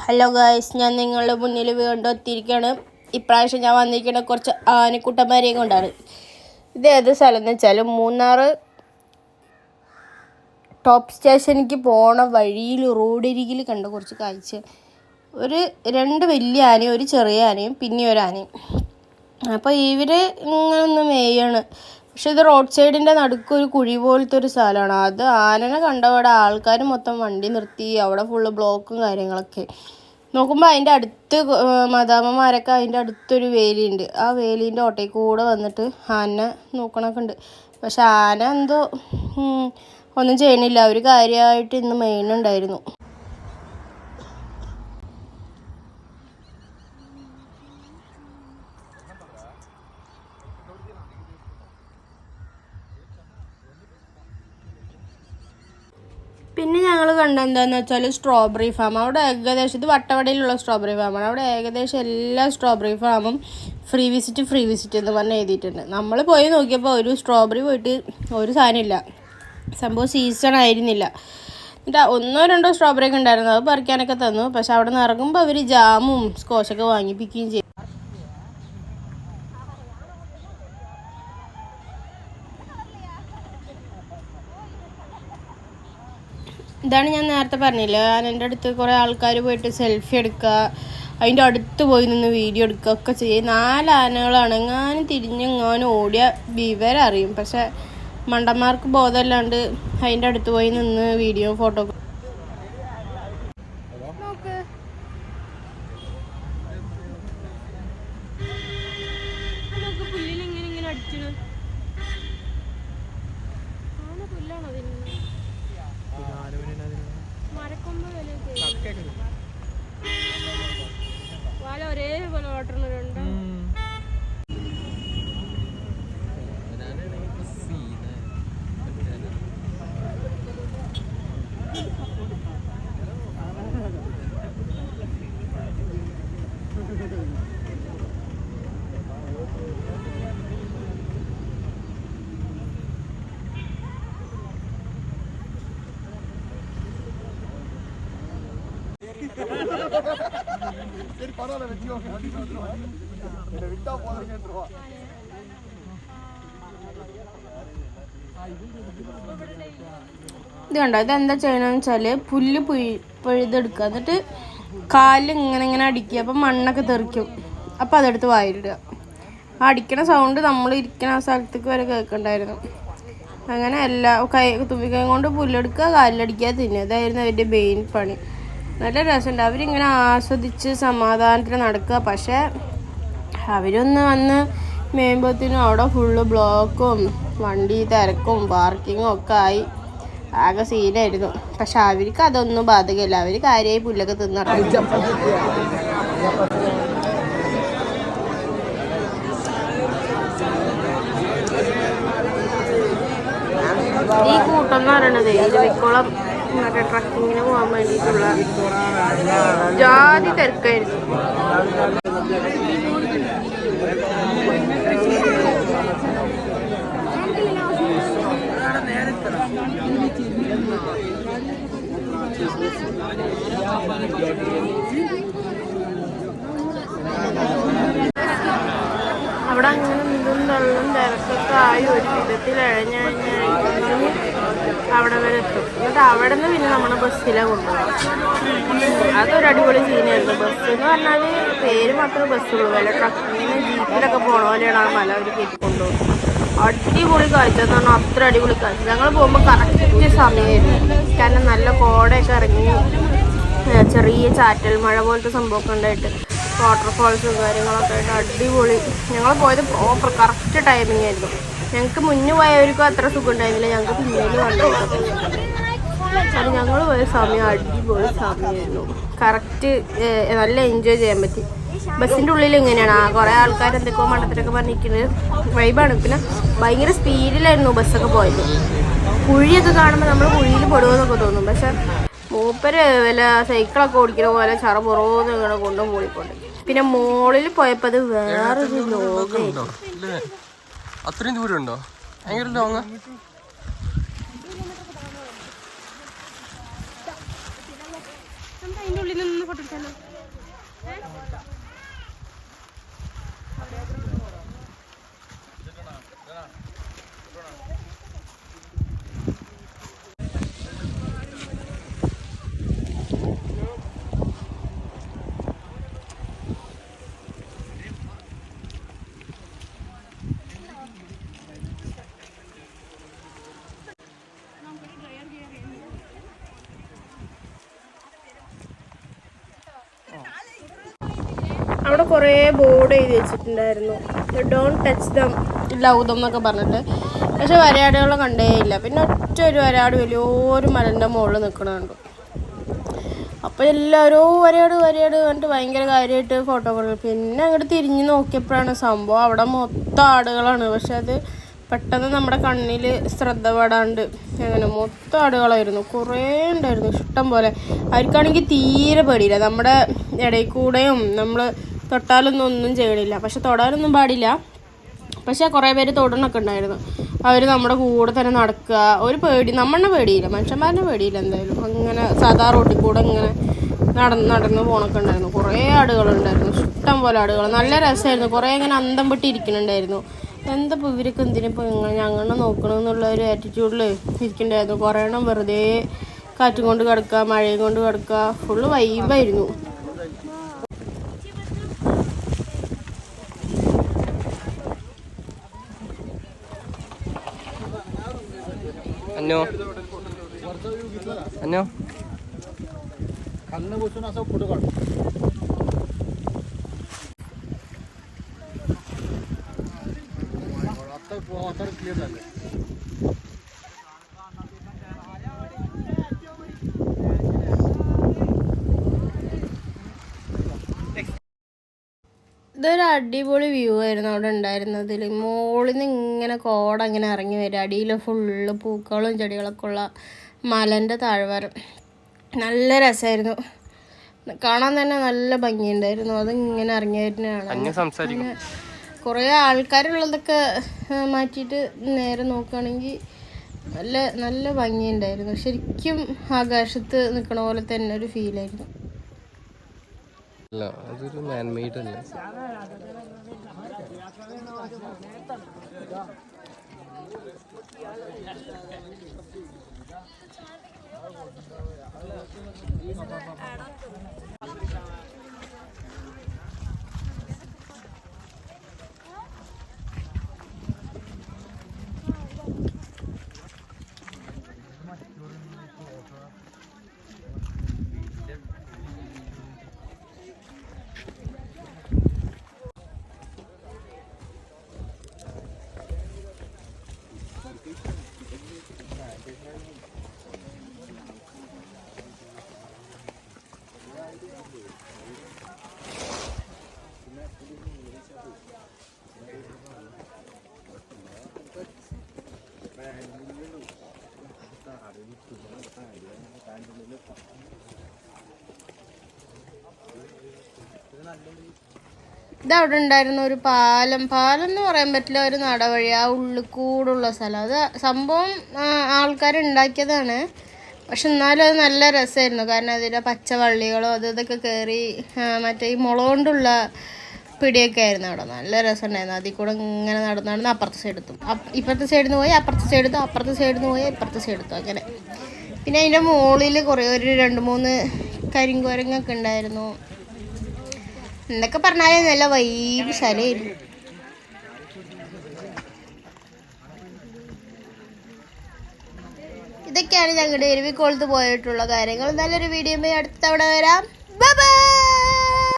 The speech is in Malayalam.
ഹലോ ഗായ്സ്, ഞാൻ നിങ്ങളുടെ മുന്നിൽ വീണ്ടും എത്തിയിരിക്കുകയാണ്. ഇപ്രാവശ്യം ഞാൻ വന്നിരിക്കുന്നത് കുറച്ച് ആനക്കുട്ടന്മാരെയും കൊണ്ടാണ്. ഇത് ഏത് സ്ഥലം എന്ന് വെച്ചാൽ മൂന്നാർ ടോപ്പ് സ്റ്റേഷനിലേക്ക് പോണ വഴിയിൽ റോഡരികിൽ കണ്ട കുറച്ച് കാഴ്ച. രണ്ട് വലിയ ആനയും ഒരു ചെറിയ ആനയും പിന്നെ ഒരു ആനയും. അപ്പോൾ ഇവർ ഇങ്ങനെ ഒന്ന് മേയാണ്. പക്ഷെ ഇത് റോഡ് സൈഡിൻ്റെ നടുക്കൊരു കുഴി പോലത്തെ ഒരു സ്ഥലമാണ്. അത് ആനനെ കണ്ടവിടെ ആൾക്കാർ മൊത്തം വണ്ടി നിർത്തി, അവിടെ ഫുള്ള് ബ്ലോക്കും കാര്യങ്ങളൊക്കെ. നോക്കുമ്പോൾ അതിൻ്റെ അടുത്ത് മദാമ്മമാരൊക്കെ അതിൻ്റെ അടുത്തൊരു വേലിയുണ്ട്. ആ വേലീൻ്റെ ഓട്ടയിൽ കൂടെ വന്നിട്ട് ആന നോക്കണമൊക്കെ ഉണ്ട്. പക്ഷെ ആന എന്തോ ഒന്നും ചെയ്യണില്ല. അവർ കാര്യമായിട്ട് ഇന്ന് മെയിനുണ്ടായിരുന്നു. പിന്നെ ഞങ്ങൾ കണ്ടെന്താണെന്ന് വെച്ചാൽ സ്ട്രോബെറി ഫാം. അവിടെ ഏകദേശം ഇത് വട്ടവടയിലുള്ള സ്ട്രോബെറി ഫാമാണ്. അവിടെ ഏകദേശം എല്ലാ സ്ട്രോബെറി ഫാമും ഫ്രീ വിസിറ്റ് എന്ന് പറഞ്ഞ് എഴുതിയിട്ടുണ്ട്. നമ്മൾ പോയി നോക്കിയപ്പോൾ ഒരു സ്ട്രോബെറി പോയിട്ട് ഒരു സാധനമില്ല. സംഭവം സീസൺ ആയിരുന്നില്ല. എന്നിട്ട് 1-2 സ്ട്രോബെറി ഒക്കെ ഉണ്ടായിരുന്നു. അത് പറിക്കാനൊക്കെ തന്നു. പക്ഷെ അവിടെ നിന്ന് ഇറങ്ങുമ്പോൾ അവർ ജാമും സ്കോച്ചൊക്കെ വാങ്ങിപ്പിക്കുകയും ചെയ്തു. ഇതാണ് ഞാൻ നേരത്തെ പറഞ്ഞില്ലേ, എൻ്റെ അടുത്ത് കുറേ ആൾക്കാർ പോയിട്ട് സെൽഫി എടുക്കുക, അതിൻ്റെ അടുത്ത് പോയി നിന്ന് വീഡിയോ എടുക്കുക ഒക്കെ ചെയ്യും. 4 ആനകളാണ്. എങ്ങാനും തിരിഞ്ഞെങ്ങാനും ഓടിയ വിവരം അറിയും. പക്ഷെ മണ്ടന്മാർക്ക് ബോധമല്ലാണ്ട് അതിൻ്റെ അടുത്ത് പോയി നിന്ന് വീഡിയോ ഫോട്ടോ ഒരേപോലെ ഓട്ടണവരുണ്ട്. ഇത് കണ്ടോ, ഇതെന്താ ചെയ്യണമെന്ന് വെച്ചാൽ പുല്ല് പിഴുതെടുക്കുക, എന്നിട്ട് കാലിൽ ഇങ്ങനെ അടിക്കുക. അപ്പം മണ്ണൊക്കെ തെറിക്കും. അപ്പം അതെടുത്ത് വായിലിടുക. ആ അടിക്കണ സൗണ്ട് നമ്മൾ ഇരിക്കണ ആ സ്ഥലത്തേക്ക് വരെ കേൾക്കണ്ടായിരുന്നു. അങ്ങനെ തുമ്പിക്കൈ കൊണ്ട് പുല്ലെടുക്കുക, കാലിലടിക്കുക, തിന്നുക. ഇതായിരുന്നു അവരുടെ മെയിൻ പണി. നല്ല രസമുണ്ട്. അവരിങ്ങനെ ആസ്വദിച്ച് സമാധാനത്തിൽ നടക്കുക. പക്ഷേ അവരൊന്ന് വന്ന് മേയുമ്പോഴത്തേനും അവിടെ ഫുള്ള് ബ്ലോക്കും വണ്ടി തിരക്കും പാർക്കിങ്ങും ഒക്കെ ആയി ആകെ സീനായിരുന്നു. പക്ഷെ അവർക്ക് അതൊന്നും ബാധകമല്ല. അവർ കാര്യമായി പുല്ലൊക്കെ തിന്നിറങ്ങി. ഈ കൂട്ടം എന്ന് പറയണത് ഇരവിക്കുളം മറ്റേ ട്രക്കിങ്ങിന് പോകാൻ വേണ്ടിയിട്ടുള്ള ജാതി തിരക്കായിരുന്നു. അവിടെ അങ്ങനെ ഇതും തള്ളും തിരക്കൊക്കെ ആയി ഒരു വിധത്തിൽ ഇഴഞ്ഞഴിഞ്ഞ് അവിടെ വരെ എത്തും. എന്നിട്ട് അവിടെ നിന്ന് പിന്നെ നമ്മുടെ ബസ്സിലാണ് കൊണ്ടുപോകും. അതൊരു അടിപൊളി സീനായിരുന്നു. ബസ് എന്ന് പറഞ്ഞാൽ പേര് മാത്രമേ ബസ്സുള്ളൂ. വല്ല ട്രക്കിങ്ങിന് ജീപ്പിലൊക്കെ പോണ പോലെയാണ് ആ മല അവർ കയറ്റി കൊണ്ടുപോകും. അടിപൊളി കാഴ്ച എന്ന് പറഞ്ഞാൽ അത്ര അടിപൊളി കാഴ്ച. ഞങ്ങൾ പോകുമ്പോൾ കറക്റ്റ് സമയമായിരുന്നു. കാരണം നല്ല കോടയൊക്കെ ഇറങ്ങി ചെറിയ ചാറ്റൽ മഴ പോലത്തെ സംഭവമൊക്കെ ഉണ്ടായിട്ട് വാട്ടർഫാൾസും കാര്യങ്ങളൊക്കെ ആയിട്ട് അടിപൊളി. ഞങ്ങൾ പോയത് പ്രോപ്പർ കറക്റ്റ് ടൈമിംഗ് ആയിരുന്നു. ഞങ്ങൾക്ക് മുന്നേ പോയവർക്കും അത്ര സുഖം ഉണ്ടായിരുന്നില്ല. ഞങ്ങൾക്ക് പിന്നീട് കണ്ടു. ഞങ്ങൾ പോയ സമയം അടിപൊളി സമയമായിരുന്നു. കറക്റ്റ് നല്ല എൻജോയ് ചെയ്യാൻ പറ്റി. ബസ്സിൻ്റെ ഉള്ളിൽ ഇങ്ങനെയാണ് കുറേ ആൾക്കാർ എന്തൊക്കെയോ മണ്ടത്തിലൊക്കെ പറഞ്ഞിരിക്കുന്നത് വൈബാണ്. പിന്നെ ഭയങ്കര സ്പീഡിലായിരുന്നു ബസ്സൊക്കെ പോയത്. കുഴിയൊക്കെ കാണുമ്പോൾ നമ്മൾ കുഴിയിൽ പെടുമെന്നൊക്കെ തോന്നും. പക്ഷെ മൂപ്പര് വല്ല സൈക്കിളൊക്കെ ഓടിക്കുന്ന പോലെ ചറ പുറമോന്ന് ഇങ്ങനെ കൊണ്ട് മൂളിക്കൊണ്ട്. പിന്നെ മോളിൽ പോയപ്പോൾ അത് വേറൊരു ലോകമായിരുന്നു. അത്രയും ദൂരം ഉണ്ടോ? ഭയങ്കര ലോങ്ങ. അതിൻ്റെ ഉള്ളിൽ നിന്ന് ഫോട്ടോ എടുക്കാലോ. അവിടെ കുറേ ബോർഡ് എഴുതി വെച്ചിട്ടുണ്ടായിരുന്നു, don't touch dum love dum എന്നൊക്കെ പറഞ്ഞിട്ട്. പക്ഷെ വരയാടുകളെ കണ്ടേ ഇല്ല. പിന്നെ ഒറ്റ ഒരു വരയാട് വലിയൊരു മലൻ്റെ മുകളിൽ നിൽക്കണുണ്ട്. അപ്പോൾ എല്ലാവരും വരയാട് കണ്ടിട്ട് ഭയങ്കര കാര്യമായിട്ട് ഫോട്ടോകൾ. പിന്നെ അങ്ങോട്ട് തിരിഞ്ഞ് നോക്കിയപ്പോഴാണ് സംഭവം അവിടെ മൊത്തം ആടുകളാണ്. പക്ഷെ അത് പെട്ടെന്ന് നമ്മുടെ കണ്ണിൽ ശ്രദ്ധ പെടാണ്ട് അങ്ങനെ മൊത്തം ആടുകളായിരുന്നു. കുറേ ഉണ്ടായിരുന്നു, ഇഷ്ടം പോലെ. അവർക്കാണെങ്കിൽ തീരെ പേടിയില്ല. നമ്മുടെ ഇടയിൽ കൂടെയും നമ്മൾ തൊട്ടാലൊന്നും ഒന്നും ചെയ്യണില്ല. പക്ഷെ തൊടാനൊന്നും പാടില്ല. പക്ഷെ കുറേ പേര് തൊടണൊക്കെ ഉണ്ടായിരുന്നു. അവർ നമ്മുടെ കൂടെ തന്നെ നടക്കുക. ഒരു പേടി, നമ്മളെ പേടിയില്ല, മനുഷ്യന്മാരെ പേടിയില്ല എന്തായാലും. അങ്ങനെ സാധാ റോട്ടിൽ കൂടെ ഇങ്ങനെ നടന്ന് പോകണൊക്കെ ഉണ്ടായിരുന്നു. കുറേ ആടുകളുണ്ടായിരുന്നു, ഇഷ്ടം പോലെ ആടുകൾ. നല്ല രസമായിരുന്നു. കുറേ ഇങ്ങനെ അന്തം പെട്ടി ഇരിക്കുന്നുണ്ടായിരുന്നു. എന്തപ്പോൾ ഇവരൊക്കെ എന്തിനിപ്പോൾ ഞങ്ങളെ നോക്കണമെന്നുള്ള ഒരു ആറ്റിറ്റ്യൂഡിൽ ഇരിക്കുന്നുണ്ടായിരുന്നു. കുറേ എണ്ണം വെറുതെ കാറ്റും കൊണ്ട് കിടക്കുക, മഴയും കൊണ്ട് കിടക്കുക. ഫുള്ള് വൈബായിരുന്നു. अन्यो अन्यो खाल्लं बसून असं फोटो काढ. आता क्लिअर झालं. ഇതൊരു അടിപൊളി വ്യൂ ആയിരുന്നു അവിടെ ഉണ്ടായിരുന്നതിൽ. മുകളിൽ നിന്ന് ഇങ്ങനെ കോട ഇങ്ങനെ ഇറങ്ങി വരും. അടിയിൽ ഫുള്ള് പൂക്കളും ചെടികളൊക്കെ ഉള്ള മലൻ്റെ താഴ്വാരം. നല്ല രസമായിരുന്നു കാണാൻ തന്നെ, നല്ല ഭംഗിയുണ്ടായിരുന്നു. അത് ഇങ്ങനെ ഇറങ്ങി വരുന്നതാണ്. കുറേ ആൾക്കാരുള്ളതൊക്കെ മാറ്റിയിട്ട് നേരെ നോക്കുകയാണെങ്കിൽ നല്ല നല്ല ഭംഗിയുണ്ടായിരുന്നു. ശരിക്കും ആകാശത്ത് നിൽക്കണ പോലെ തന്നെ ഒരു ഫീലായിരുന്നു. അല്ല, അതൊരു മാൻമെയ്ഡ് അല്ലേ. ഇതവിടെ ഉണ്ടായിരുന്ന ഒരു പാലം എന്ന് പറയാൻ പറ്റില്ല, ഒരു നടവഴി, ആ ഉള്ളിൽ കൂടുള്ള സ്ഥലം. അത് സംഭവം ആൾക്കാരുണ്ടാക്കിയതാണ്. പക്ഷെ എന്നാലും അത് നല്ല രസമായിരുന്നു. കാരണം അതിൻ്റെ പച്ചവള്ളികളോ ഇതൊക്കെ കയറി മറ്റേ ഈ മുള കൊണ്ടുള്ള പിടിയൊക്കെ ആയിരുന്നു അവിടെ. നല്ല രസമുണ്ടായിരുന്നു. അതിൽ കൂടെ ഇങ്ങനെ നടന്ന് അപ്പുറത്തെ സൈഡെത്തും, ഇപ്പുറത്തെ സൈഡിൽ നിന്ന് പോയി അപ്പുറത്തെ സൈഡെത്തും, അപ്പുറത്തെ സൈഡിൽ നിന്ന് പോയി ഇപ്പുറത്തെ സൈഡെത്തും അങ്ങനെ. പിന്നെ അതിൻ്റെ മുകളിൽ കുറേ ഒരു 2-3 കരിങ്കോരങ്ങൊക്കെ ഉണ്ടായിരുന്നു. എന്നൊക്കെ പറഞ്ഞാൽ നല്ല വൈബ് സ്ഥലമായിരുന്നു. ഇതൊക്കെയാണ് ഞങ്ങളുടെ എരുവിക്കോളത്ത് പോയിട്ടുള്ള കാര്യങ്ങൾ. നല്ലൊരു വീഡിയോ അടുത്തവിടെ വരാം. Bye bye.